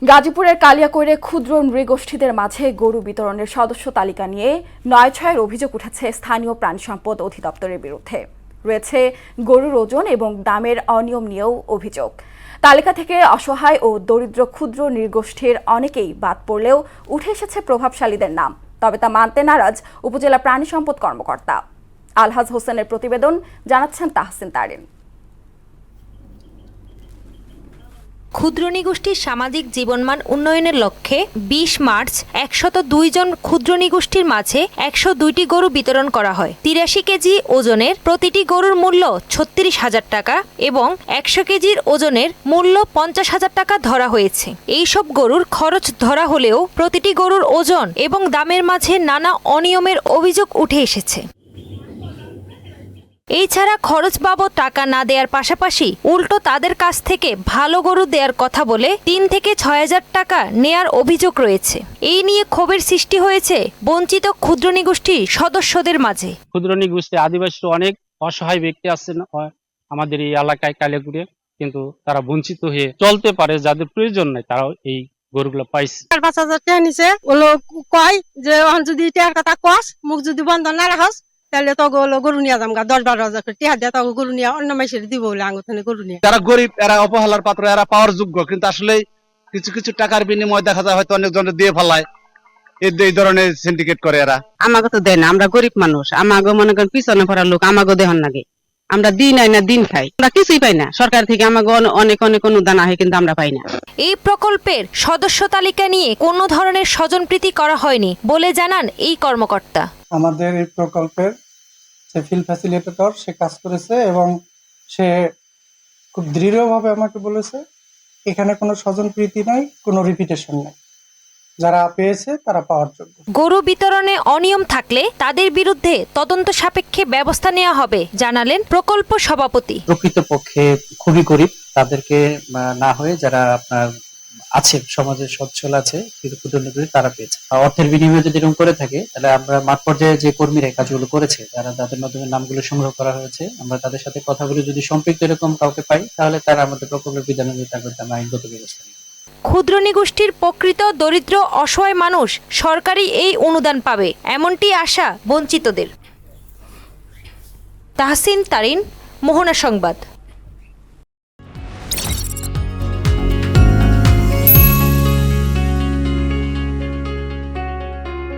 গাজীপুরের কালিয়াকৈরে ক্ষুদ্র নৃগোষ্ঠীদের মাঝে গরু বিতরণের সদস্য তালিকা নিয়ে ৯/৬-এর অভিযোগ উঠেছে স্থানীয় প্রাণী সম্পদ অধিদপ্তরের বিরুদ্ধে। রয়েছে গরুর ওজন এবং দামের অনিয়ম নিয়েও অভিযোগ। তালিকা থেকে অসহায় ও দরিদ্র ক্ষুদ্র নৃগোষ্ঠীর অনেকেই বাদ পড়লেও উঠে এসেছে প্রভাবশালীদের নাম। তবে তা মানতে নারাজ উপজেলা প্রাণী সম্পদ কর্মকর্তা। আলহাজ হোসেনের প্রতিবেদন, জানাচ্ছেন তাহসিন তারিন। ক্ষুদ্র নৃগোষ্ঠীর সামাজিক জীবনমান উন্নয়নের লক্ষ্যে ২০ মার্চ ১০২ জন ক্ষুদ্র নৃগোষ্ঠীর মাঝে ১০২টি গরু বিতরণ করা হয়। ৮৩ কেজি ওজনের প্রতিটি গরুর মূল্য ৩৬,০০০ টাকা এবং ১০০ কেজির ওজনের মূল্য ৫০,০০০ টাকা ধরা হয়েছে। এইসব গরুর খরচ ধরা হলেও প্রতিটি গরুর ওজন এবং দামের মাঝে নানা অনিয়মের অভিযোগ উঠে এসেছে। এছাড়া খরচ বাবদ টাকা না দেওয়ার পাশাপাশি উল্টো তাদের কাছ থেকে ভালো গরু দেওয়ার কথা বলে ৩ থেকে ৬,০০০ টাকা নেয়ার অভিযোগ রয়েছে। এই নিয়ে ক্ষোভের সৃষ্টি হয়েছে বঞ্চিত ক্ষুদ্র নৃগোষ্ঠীর সদস্যদের মাঝে। ক্ষুদ্র নৃগোষ্ঠী আদিবাসী অনেক অসহায় ব্যক্তি আছেন আমাদের এই এলাকায় কালিয়াকৈরে, কিন্তু তারা বঞ্চিত হয়ে চলতে পারে, যাদের প্রয়োজন নাই তারাও এই গরুগুলো পাইছে। ৫,০০০ টাকা নিছে, ওগুলো কয় যে যদি টাকার কথা কস, মুখ যদি বন্ধ না রাখস তাহলে তো গরু নিয়ে যাম, ১০-১২,০০০ টাকা দিয়ে তো গরু নিয়ে অন্য মাসের দিব বলে আঙুথানে গরু নিয়ে। যারা গরিব, এরা অবহেলার পাত্র, এরা পাওয়ার যোগ্য, কিন্তু আসলে কিছু কিছু টাকার বিনিময় দেখা যায় হয়তো অনেকজনের দিয়ে ফেলায়, এই ধরনের সিন্ডিকেট করে এরা। আমাকে তো দেয় না, আমরা গরিব মানুষ, আমাকে মনে করেন পিছনে পড়ার লোক, আমাকে দেহন লাগে। আমরা দিন আই না দিন খাই, আমরা কিছুই পাই না। সরকার থেকে আমাকে অনেক অনেক অনুদান আহে, কিন্তু আমরা পাই না। এই প্রকল্পের সদস্য তালিকা নিয়ে কোনো ধরনের স্বজনপ্রীতি করা হয়নি বলে জানান এই কর্মকর্তা। আমাদের এই প্রকল্পের যে ফিল্ড ফ্যাসিলিটেটর, সে কাজ করেছে এবং সে খুব দৃঢ়ভাবে আমাকে বলেছে এখানে কোনো স্বজনপ্রীতি নাই, কোনো রিপিটেশন নাই, যারা পেয়েছে তারা পাওয়ার যোগ্য। গরু বিতরণে অনিয়ম থাকলে তাদের বিরুদ্ধে তদন্ত সাপেক্ষে ব্যবস্থা নেওয়া হবে জানালেন প্রকল্প সভাপতি। প্রকৃতপক্ষে খুবই গরিব তাদেরকে না হয়ে যারা আপনার আছে সমাজের সচ্ছল আছে ক্ষুদ্র নৃগোষ্ঠী, তারা পেয়েছে। অর্থের বিনিময়ে যদি এরকম করে থাকে তাহলে আমরা মাঠ পর্যায়ে যে কর্মীরা কাজগুলো করেছে, যারা তাদের মাধ্যমে নামগুলো সংগ্রহ করা হয়েছে, আমরা তাদের সাথে কথা বলে যদি সম্পৃক্ত এরকম কাউকে পাই তাহলে তারা আমাদের প্রকল্পের বিধানে আমরা আইনগত ব্যবস্থা নেব। ক্ষুদ্র নৃগোষ্ঠীর প্রকৃত দরিদ্র অসহায় মানুষ সরকারি এই অনুদান পাবে, এমনটি আশা বঞ্চিতদের। তাহসিন তারিন, মোহনা সংবাদ।